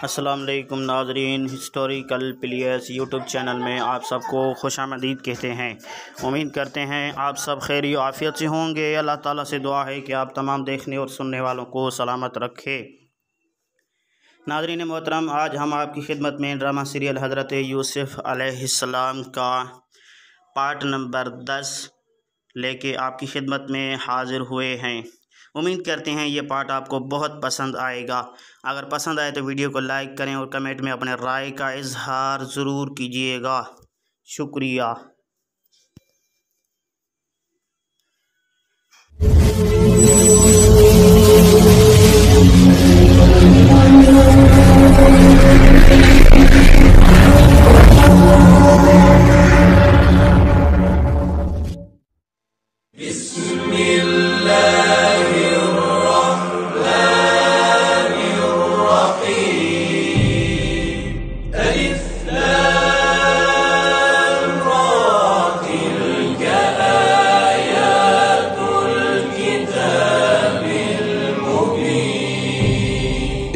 अस्सलाम वालेकुम नाज़रीन, हिस्टोरिकल प्लेयर्स यूट्यूब चैनल में आप सबको खुशामदीद कहते हैं। उम्मीद करते हैं आप सब खैर आफ़ियत से होंगे। अल्लाह ताला से दुआ है कि आप तमाम देखने और सुनने वालों को सलामत रखे। नाज़रीन मोहतरम, आज हम आपकी खिदमत में ड्रामा सीरियल हज़रत यूसुफ़ अलैहिस्सलाम का पार्ट नंबर 10 लेके आपकी खिदमत में हाज़िर हुए हैं। उम्मीद करते हैं ये पार्ट आपको बहुत पसंद आएगा। अगर पसंद आए तो वीडियो को लाइक करें और कमेंट में अपने राय का इजहार ज़रूर कीजिएगा। शुक्रिया।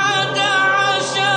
11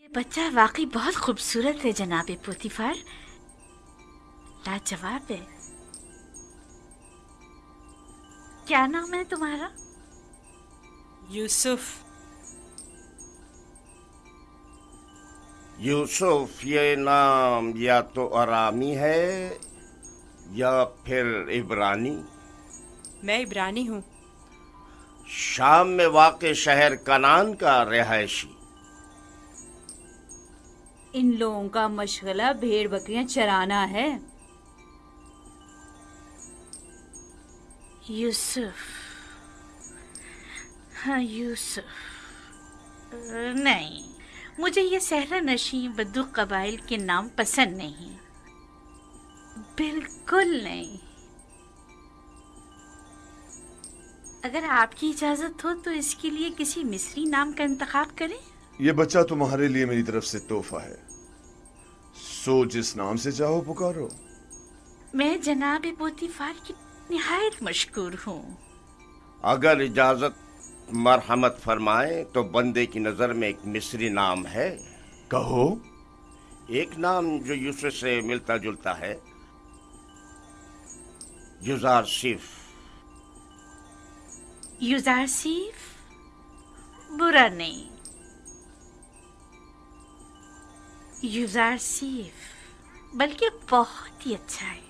ये बच्चा वाकई बहुत खूबसूरत है जनाबे पोतीफर, लाजवाब है। क्या नाम है तुम्हारा? यूसुफ। यूसुफ ये नाम या तो अरामी है या फिर इब्रानी। मैं इब्रानी हूँ। शाम में वाक़े शहर कनान का रिहायशी। इन लोगों का मशगला भेड़ बकरियां चराना है। यूसुफ, हाँ यूसुफ। नहीं, मुझे ये सहरा नशी बद्दू कबाइल के नाम पसंद नहीं, बिल्कुल नहीं। अगर आपकी इजाजत हो तो इसके लिए किसी मिस्री नाम का इंतखाब करें। ये बच्चा तुम्हारे लिए मेरी तरफ से तोहफा है, सो जिस नाम से चाहो पुकारो। मैं जनाब पोतीफर की निहायत मशकूर हूँ। अगर इजाजत मरहमत फरमाए तो बंदे की नजर में एक मिस्री नाम है। कहो। एक नाम जो यूसुफ से मिलता जुलता है, युजारसिफ। युजारसिफ बुरा नहीं, युजारसिफ बल्कि बहुत ही अच्छा है।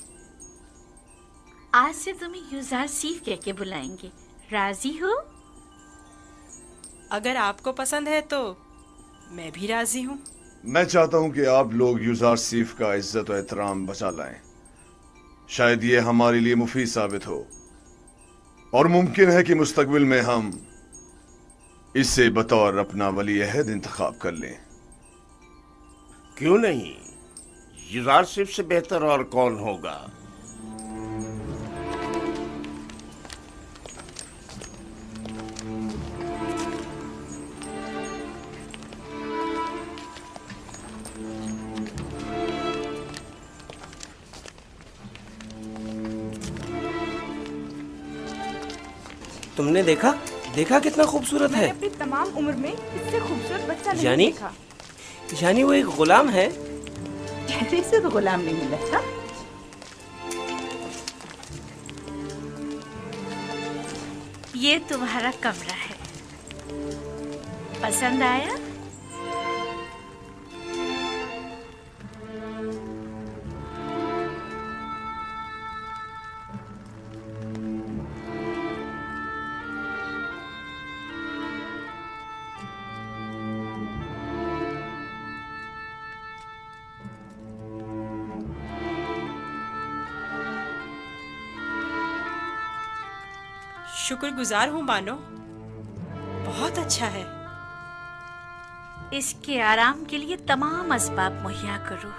आज से तुम्हें युजारसिफ कह के बुलाएंगे। राजी हो? अगर आपको पसंद है तो मैं भी राजी हूँ। मैं चाहता हूँ कि आप लोग युजारसिफ का इज्जत और एहतराम बचा लाएं। शायद ये हमारे लिए मुफीद साबित हो और मुमकिन है कि मुस्तकबिल में हम इसे बतौर अपना वली अहद इंतखाब कर लें। क्यों नहीं, यूजारशिप से बेहतर और कौन होगा? तुमने देखा कितना खूबसूरत है। अपनी तमाम उम्र में इससे खूबसूरत बच्चा नहीं देखा। यानी वो एक गुलाम है? कहने से तो गुलाम नहीं मिला था। ये तुम्हारा कमरा है, पसंद आया? शुक्रगुजार हूँ बानो, बहुत अच्छा है। इसके आराम के लिए तमाम असबाब मुहैया करो।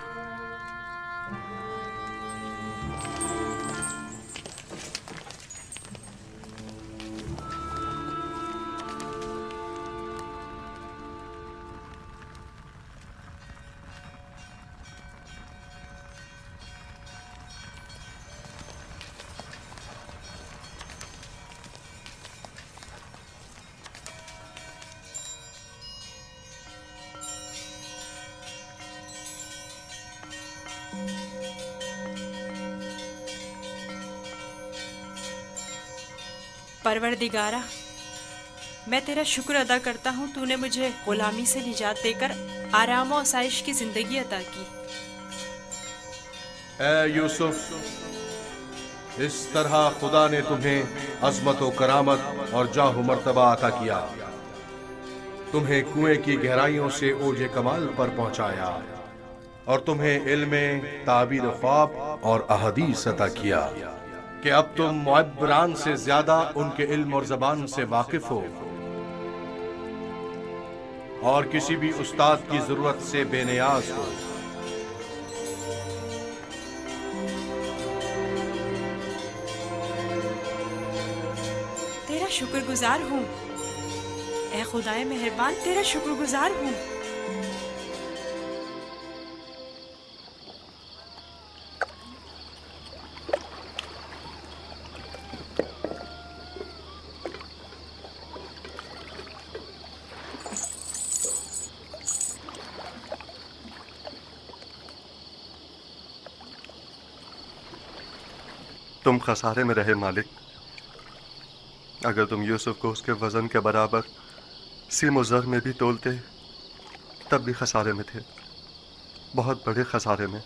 परवरदिगारा, मैं तेरा शुक्र अदा करता हूँ, तूने मुझे गुलामी से निजात देकर आराम और आसाइश की जिंदगी अता की। ए यूसुफ, इस तरह खुदा ने तुम्हें अजमत व करामत और जाह मर्तबा अता किया, तुम्हें कुएं की गहराइयों से ओजे कमाल पर पहुंचाया और तुम्हें इल्म ताबीर ख्वाब और अहदीस अता किया कि अब तुम मुअब्बरान से ज्यादा उनके इल्म और जबान से वाकिफ हो और किसी भी उस्ताद की जरूरत से बेनियाज हो। तेरा शुक्रगुजार हूँ, ऐ खुदाए मेहरबान, तेरा शुक्रगुजार हूँ। तुम खसारे में रहे मालिक। अगर तुम यूसुफ को उसके वजन के बराबर सीम और ज़र में भी तोलते तब भी खसारे में थे, बहुत बड़े खसारे में।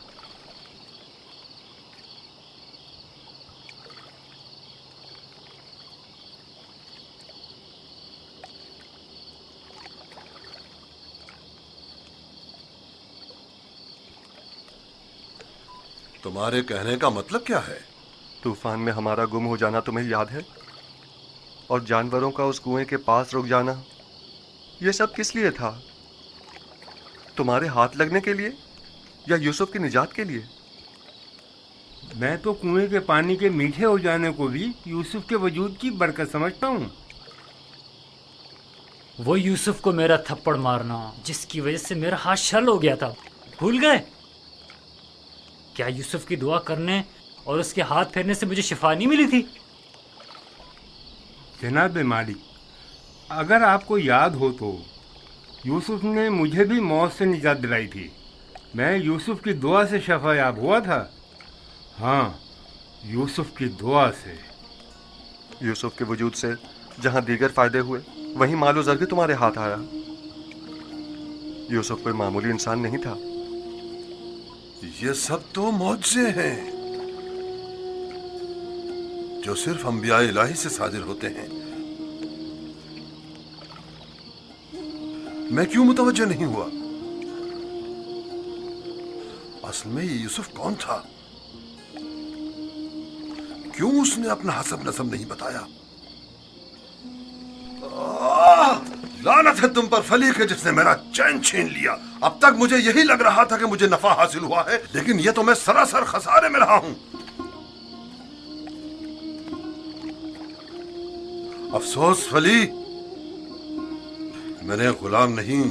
तुम्हारे कहने का मतलब क्या है? तूफान में हमारा गुम हो जाना तुम्हें याद है, और जानवरों का उस कुएं के पास रुक जाना, ये सब किस लिए था? तुम्हारे हाथ लगने के लिए या यूसुफ की निजात के लिए? मैं तो कुएं के पानी के मीठे हो जाने को भी यूसुफ के वजूद की बरकत समझता हूँ। वो यूसुफ को मेरा थप्पड़ मारना जिसकी वजह से मेरा हाथ शल हो गया था, भूल गए? क्या यूसुफ की दुआ करने और उसके हाथ फेरने से मुझे शिफा नहीं मिली थी? जनाब मालिक, अगर आपको याद हो तो यूसुफ ने मुझे भी मौत से निजात दिलाई थी। मैं यूसुफ की दुआ से शफायाब हुआ था। हाँ, यूसुफ की दुआ से। यूसुफ के वजूद से जहां दीगर फायदे हुए, वहीं मालो ज़र भी तुम्हारे हाथ आया। यूसुफ कोई मामूली इंसान नहीं था। ये सब तो मौजज़े हैं जो सिर्फ अंबिया इलाही से सादिर होते हैं। मैं क्यों मुतवज्जो नहीं हुआ? असल में ये यूसुफ कौन था? क्यों उसने अपना हसब नसब नहीं बताया? लानत है तुम पर फली के जिसने मेरा चैन छीन लिया अब तक मुझे यही लग रहा था कि मुझे नफा हासिल हुआ है, लेकिन ये तो मैं सरासर खसारे में रहा हूं। अफसोस फली, मैंने गुलाम नहीं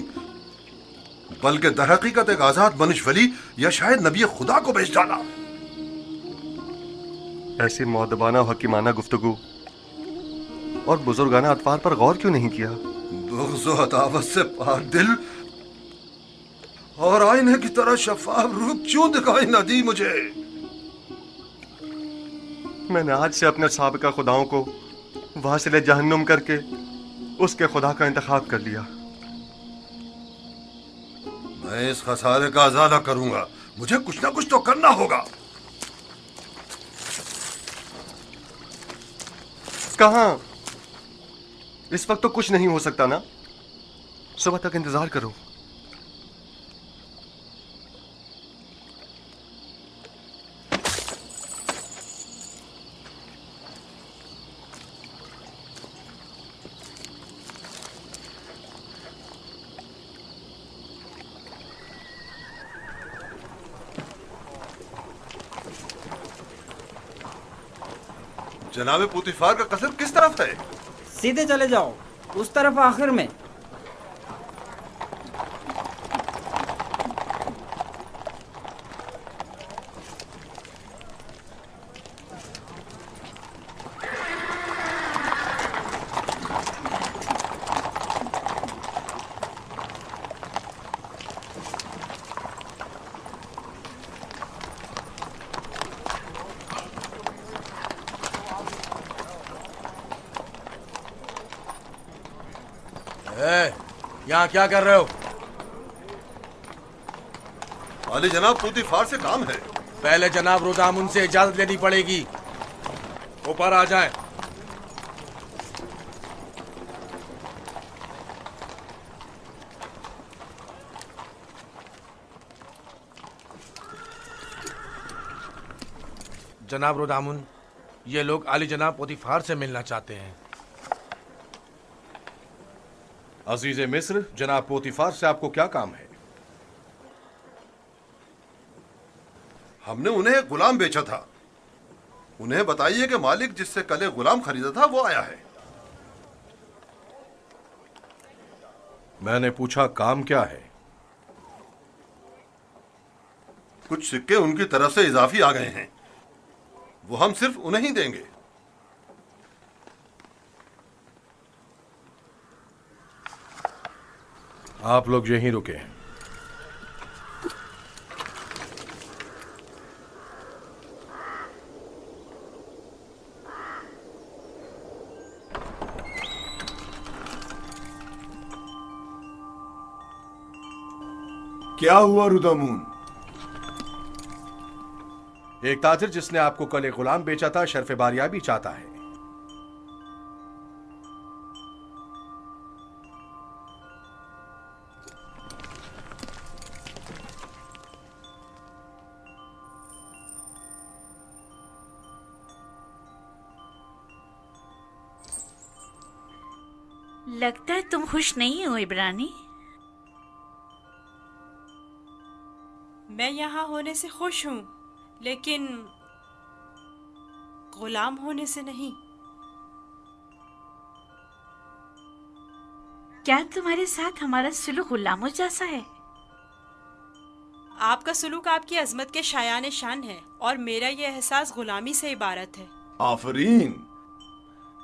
बल्कि दरहकीकत एक आजाद बनिश वली या शायद नबी खुदा को बेच डाला। ऐसी मौदबाना हकीमाना गुफ्तगू और बुजुर्गाना अतवार पर गौर क्यों नहीं किया? बुग़्ज़ व अदावत से पाक दिल और आईने की तरह शफाफ रूह क्यों दिखाई न दी मुझे? मैंने आज से अपने साबिका खुदाओं को वासिले जहन्नुम करके उसके खुदा का इंतखाब कर लिया। मैं इस खसारे का अज़ाला करूंगा। मुझे कुछ ना कुछ तो करना होगा। कहां? इस वक्त तो कुछ नहीं हो सकता ना। सुबह तक इंतजार करो। जनाबे पुतिफार का कसर किस तरफ है? सीधे चले जाओ, उस तरफ आखिर में। यहाँ क्या कर रहे हो? वाली जनाब, पुतिफार से काम है। पहले जनाब रुदामुन से इजाजत लेनी पड़ेगी। ऊपर आ जाएं। जनाब रुदामुन, ये लोग आली जनाब पुतिफार से मिलना चाहते हैं। अजीज मिस्र, जनाब पोतीफार से आपको क्या काम है? हमने उन्हें एक गुलाम बेचा था। उन्हें बताइए कि मालिक जिससे कल एक गुलाम खरीदा था वो आया है। मैंने पूछा काम क्या है? कुछ सिक्के उनकी तरफ से इजाफी आ गए हैं, वो हम सिर्फ उन्हें ही देंगे। आप लोग यहीं रुके। क्या हुआ रुदामुन? एक ताजिर जिसने आपको कल एक गुलाम बेचा था शर्फ बारियाबी चाहता है। लगता है तुम खुश नहीं हो इब्रानी। मैं यहाँ होने से खुश हूँ, लेकिन गुलाम होने से नहीं। क्या तुम्हारे साथ हमारा सुलूक गुलामों जैसा है? आपका सुलूक आपकी अजमत के शायान शान है और मेरा ये एहसास गुलामी से इबारत है। आफरीन,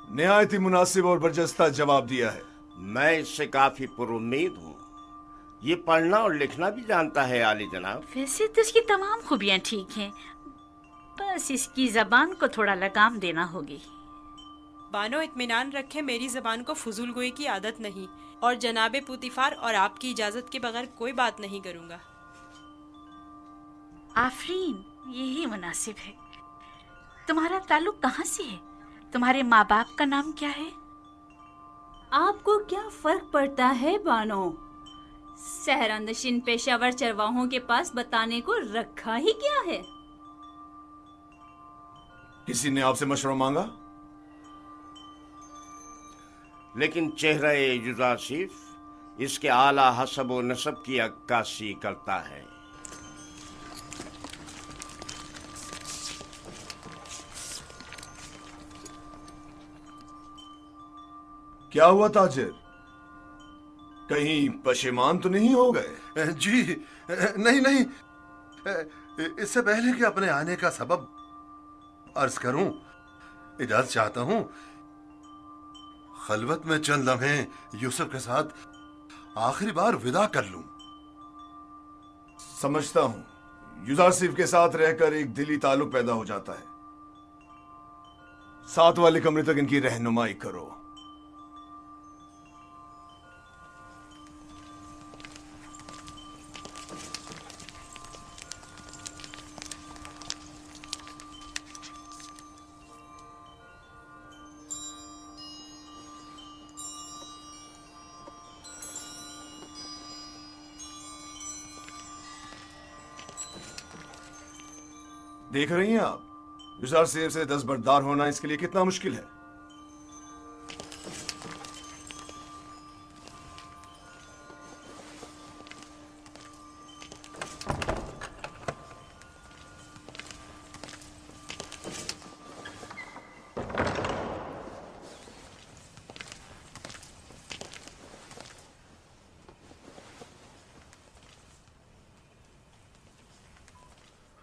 निहायत ही मुनासिब और बरजस्ता जवाब दिया है। मैं इससे काफी पुरुम्मीद हूँ। ये पढ़ना और लिखना भी जानता है आली जनाब। वैसे तो इसकी तमाम खूबियाँ ठीक हैं, बस इसकी जबान को थोड़ा लगाम देना होगी। बानो इत्मीनान रखे, मेरी जबान को फजूल गोई की आदत नहीं और जनाबे पुतिफार और आपकी इजाजत के बगैर कोई बात नहीं करूँगा। आफरीन, यही मुनासिब है। तुम्हारा ताल्लुक कहाँ से है? तुम्हारे माँ बाप का नाम क्या है? आपको क्या फर्क पड़ता है बानो? सहरानशीन पेशावर चरवाहों के पास बताने को रखा ही क्या है? किसी ने आपसे मशवरा मांगा? लेकिन चेहरा युजासिफ इसके आला हसब व नसब की अक्कासी करता है। क्या हुआ ताजिर, कहीं पशेमान तो नहीं हो गए? जी नहीं नहीं, इससे पहले कि अपने आने का सबब अर्ज करूं, इजाजत चाहता हूं खलवत में चंद लम्हे यूसुफ के साथ आखिरी बार विदा कर लूं। समझता हूं, यूसुफ के साथ रहकर एक दिली ताल्लुक पैदा हो जाता है। साथ वाले कमरे तक इनकी रहनुमाई करो। देख रही हैं आप, यूसुफ से दस्तबरदार होना इसके लिए कितना मुश्किल है।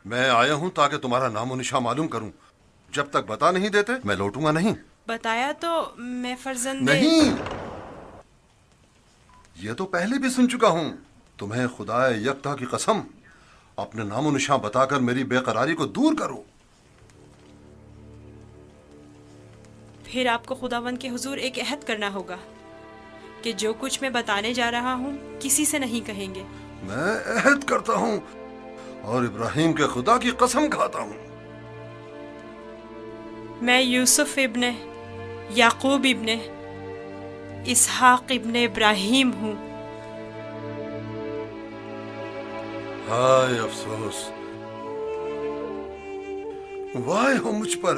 मैं आया हूं ताकि तुम्हारा नामो निशा मालूम करूं। जब तक बता नहीं देते मैं लौटूंगा नहीं। बताया तो मैं फर्जंदे नहीं, ये तो पहले भी सुन चुका हूं। तुम्हें खुदा यकता की कसम, अपने नामो निशा बताकर मेरी बेकरारी को दूर करो। फिर आपको खुदावंद के हुजूर एक अहद करना होगा कि जो कुछ मैं बताने जा रहा हूँ किसी से नहीं कहेंगे। मैं अहद करता हूँ और इब्राहिम के खुदा की कसम खाता हूँ। मैं यूसुफ इब्ने याकूब इब्ने इसहाक इब्ने इब्राहिम हूँ। हाय अफसोस, वाह हो मुझ पर।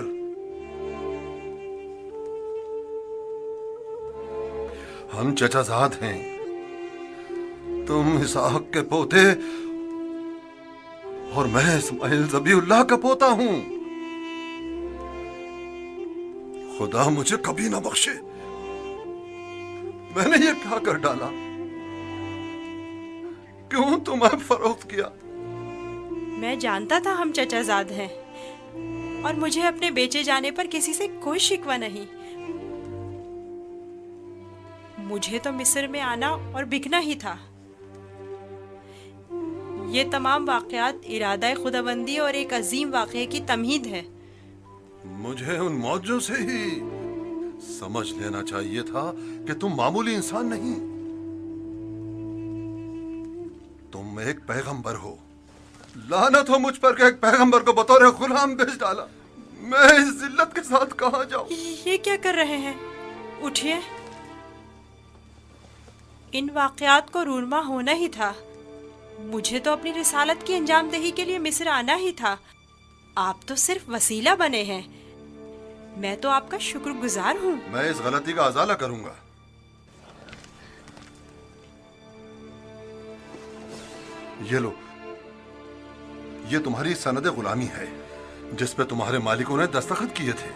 हम चचाजाद हैं, तुम इसहाक के पोते और मैं इस्माइल ज़बीउल्लाह का पोता हूं। खुदा मुझे कभी ना बख्शे, मैंने ये क्या कर डाला? क्यों तुम्हें फरोख्त किया? मैं जानता था हम चचाजाद हैं और मुझे अपने बेचे जाने पर किसी से कोई शिकवा नहीं। मुझे तो मिस्र में आना और बिकना ही था। ये तमाम वाक़यात इरादा खुदाबंदी और एक अजीम वाक़े की तमहीद है। मुझे उन मौजों से ही समझ लेना चाहिए था कि तुम मामूली इंसान नहीं, तुम एक पैगंबर हो। लानत हो मुझ पर कि एक पैगंबर को बतौर गुलाम बेच डाला। मैं इस जिल्लत के साथ कहां जाऊं? ये क्या कर रहे हैं? उठिए, इन वाक़यात को रूनमा होना ही था। मुझे तो अपनी रिसालत की अंजामदही के लिए मिस्र आना ही था। आप तो सिर्फ वसीला बने हैं। मैं तो आपका शुक्रगुजार हूँ। मैं इस गलती का अजाला करूंगा। ये लो, ये तुम्हारी सनद गुलामी है जिस पे तुम्हारे मालिकों ने दस्तखत किए थे।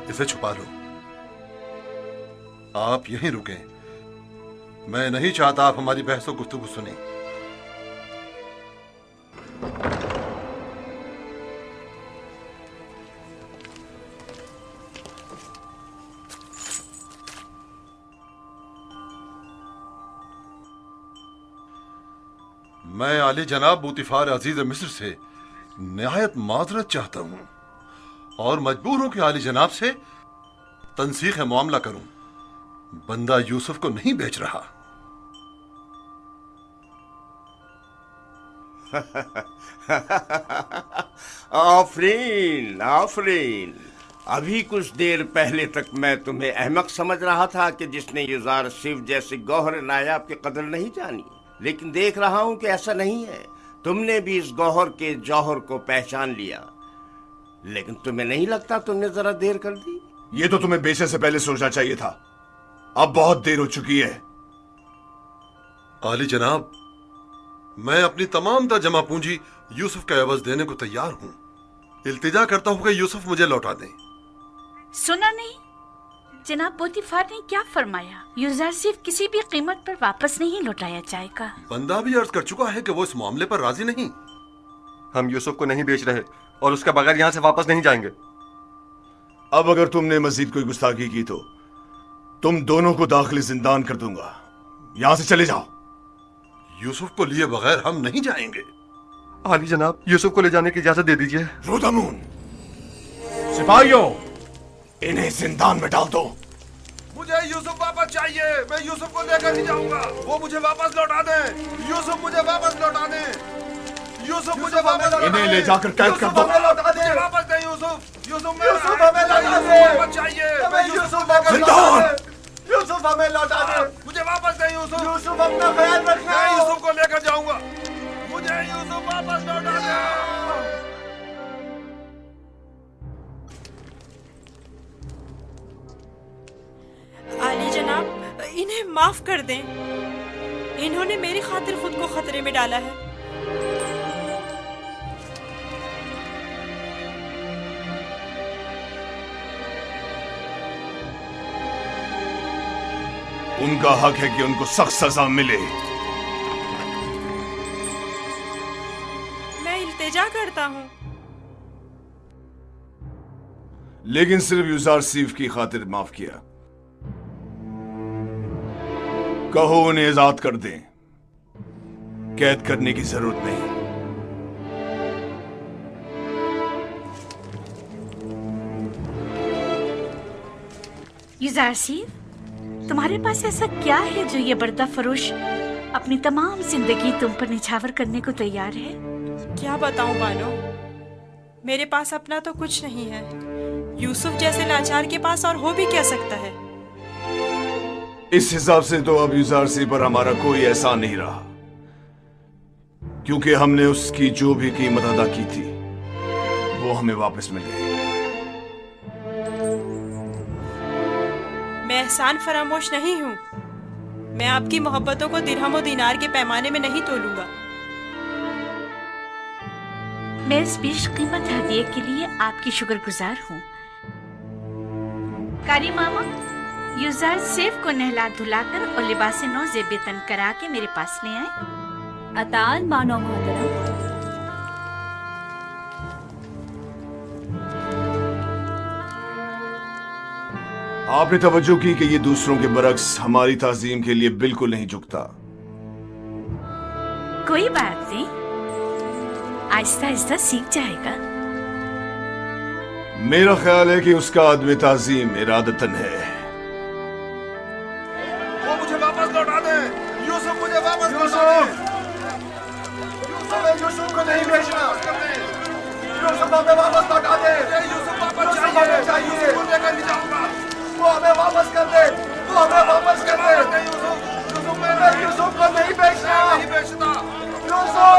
इसे छुपा लो। आप यहीं रुकें। मैं नहीं चाहता आप हमारी बहस और गुफ्तगू सुने। मैं आली जनाब बूतिफार अजीज मिस्र से निहायत माजरत चाहता हूं और मजबूर हूं कि आली जनाब से तनसीख मामला करूं। बंदा यूसुफ को नहीं बेच रहा। आफरीन आफरीन। अभी कुछ देर पहले तक मैं तुम्हें अहमक समझ रहा था कि जिसने यूसुफ जैसे गौहर नायाब की कदर नहीं जानी, लेकिन देख रहा हूं कि ऐसा नहीं है। तुमने भी इस गौहर के जौहर को पहचान लिया। लेकिन तुम्हें नहीं लगता तुमने जरा देर कर दी? ये तो तुम्हें बेचने से पहले सोचना चाहिए था। अब बहुत देर हो चुकी है। आली जनाब, मैं अपनी तमाम तर जमा पूंजी यूसुफ का एवज देने को तैयार हूँ। इल्तिजा करता हूँ कि यूसुफ मुझे लौटा दें। सुना नहीं जनाब पोतीफार ने क्या फरमाया? यूसुफ किसी भी कीमत पर वापस नहीं लौटाया जाएगा। बंदा भी अर्ज कर चुका है कि वो इस मामले पर राजी नहीं। हम यूसुफ को नहीं बेच रहे और उसके बगैर यहाँ से वापस नहीं जाएंगे। अब अगर तुमने मजीद कोई गुस्ताखी की तो तुम दोनों को दाखिल जिंदान कर दूंगा। यहां से चले जाओ। यूसुफ को लिए बगैर हम नहीं जाएंगे। आली जनाब, यूसुफ को ले जाने की इजाजत दे दीजिए। रोदामून, सिपाहियों, इन्हें जिंदान में डाल दो। मुझे यूसुफ वापस चाहिए। मैं यूसुफ को लेकर ही जाऊंगा। वो मुझे वापस लौटा दे। यूसुफ मुझे वापस लौटा दे। यूसुफ मुझे वापस, इन्हें ले जाकर कैद कर दो। मुझे वापस दे यूसुफ। यूसुफ हमें लौटा दे। वापस चाहिए। मैं यूसुफ जिंदान। यूसुफ हमें लौटा दे। मुझे वापस दे यूसुफ। यूसुफ अपना ख्याल रखना। मैं यूसुफ को लेकर जाऊंगा। मुझे यूसुफ वापस लौटा दे। आली जनाब, इन्हें माफ कर दें। इन्होंने मेरी खातिर खुद को खतरे में डाला है। उनका हक है कि उनको सख्त सजा मिले। मैं इल्तिजा करता हूँ। लेकिन सिर्फ यूसुफ की खातिर माफ किया। कहो उन्हें आजाद कर दें। कैद करने की जरूरत नहीं। यूसुफ, तुम्हारे पास ऐसा क्या है जो ये बर्दा फरोश अपनी तमाम जिंदगी तुम पर निछावर करने को तैयार है? क्या बताऊं बानो, मेरे पास अपना तो कुछ नहीं है। यूसुफ जैसे लाचार के पास और हो भी क्या सकता है? इस हिसाब से तो अब यूसुफ पर हमारा कोई एहसान नहीं रहा, क्योंकि हमने उसकी जो भी कीमत अदा की थी वो हमें वापस मिल गई। मैं एहसान फरामोश नहीं हूँ। मैं आपकी मोहब्बतों को दिरहम और दीनार के पैमाने में नहीं तोलूंगा। मैं इस बेशकीमत हदिये के लिए आपकी शुक्रगुजार हूँ। कारी मामा, यूसुफ को नहला धुलाकर और लिबास नौ ज़ेबतन करा के मेरे पास ले आए। अतान मानो मोहतरम। आपने तवज्जो की कि ये दूसरों के बरक्स हमारी ताजीम के लिए बिल्कुल नहीं झुकता। कोई बात नहीं, आहिस्ता आहिस्ता सीख जाएगा। मेरा ख्याल है कि उसका आदमी ताजीम इरादतन है। वो मुझे वापस लौटा दे। यूसुफ मुझे वापस लौटा दे। यूसुफ को नहीं बेचना। यूसुफ हमें वापस लौटा दे। यूसुफ वापस चाहिए। यूसुफ को लेकर नहीं जाऊंगा। वो हमें वापस कर दे। वो हमें वापस कर दे। यूसुफ मैं यूसुफ को नहीं बेचना। नहीं बेचता। यूसुफ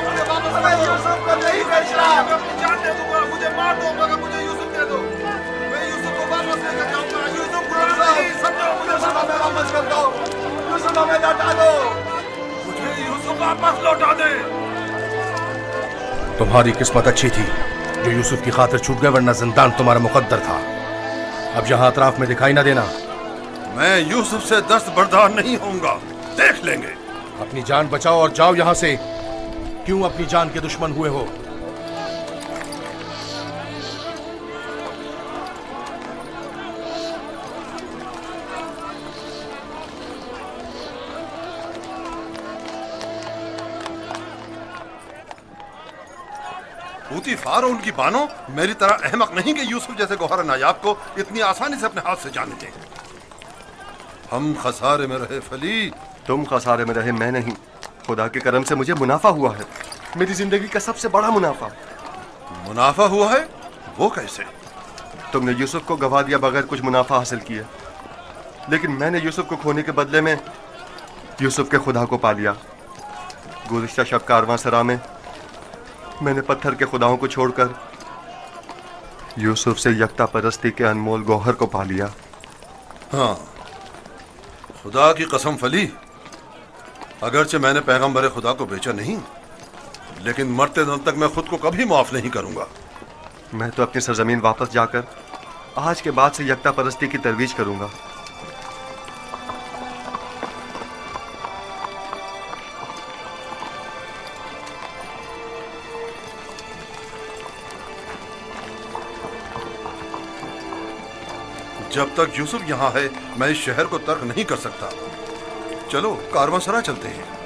मुझे वापस, मैं यूसुफ को नहीं बेचना। मैं अपनी जान दे दूंगा। मुझे मार दो मगर मुझे यूसुफ दे दो। मैं यूसुफ को वापस लेकर जाऊंगा। यूसुफ गुलाम नहीं, समझो मुझे। हमें वापस कर दो। यूसुफ हमें लौटा दो। मुझे यूसुफ वापस लौटा दे। तुम्हारी किस्मत अच्छी थी जो यूसुफ की खातिर छूट गए, वरना जिंदान तुम्हारा मुकद्दर था। अब यहाँ अतराफ में दिखाई ना देना। मैं यूसुफ से दस्त बर्दार नहीं होऊंगा। देख लेंगे। अपनी जान बचाओ और जाओ यहाँ से। क्यों अपनी जान के दुश्मन हुए हो? पूतीफार और उनकी बानो मेरी तरह अहमक नहीं कि यूसुफ जैसे गौहर नायाब को इतनी आसानी से अपने हाथ से जाने दें। हम खसारे में रहे फली। तुम खसारे में रहे, मैं नहीं। खुदा के करम से मुझे मुनाफा हुआ है। मेरी जिंदगी का सबसे बड़ा मुनाफा। मुनाफा हुआ है? वो कैसे? तुमने यूसुफ को गवा दिया बगैर कुछ मुनाफा हासिल किया, लेकिन मैंने यूसुफ को खोने के बदले में यूसुफ के खुदा को पा लिया। गुज़िश्ता शब कारवां सरा में मैंने पत्थर के खुदाओं को छोड़कर यूसुफ से यकता परस्ती के अनमोल गौहर को पा लिया। हाँ, खुदा की कसम फली, अगरचे मैंने पैगंबर खुदा को बेचा नहीं, लेकिन मरते दम तक मैं खुद को कभी माफ नहीं करूंगा। मैं तो अपनी सरजमीन वापस जाकर आज के बाद से यकता परस्ती की तरवीज करूंगा। जब तक यूसुफ यहाँ है मैं इस शहर को तर्क नहीं कर सकता। चलो कारवांसरा चलते हैं।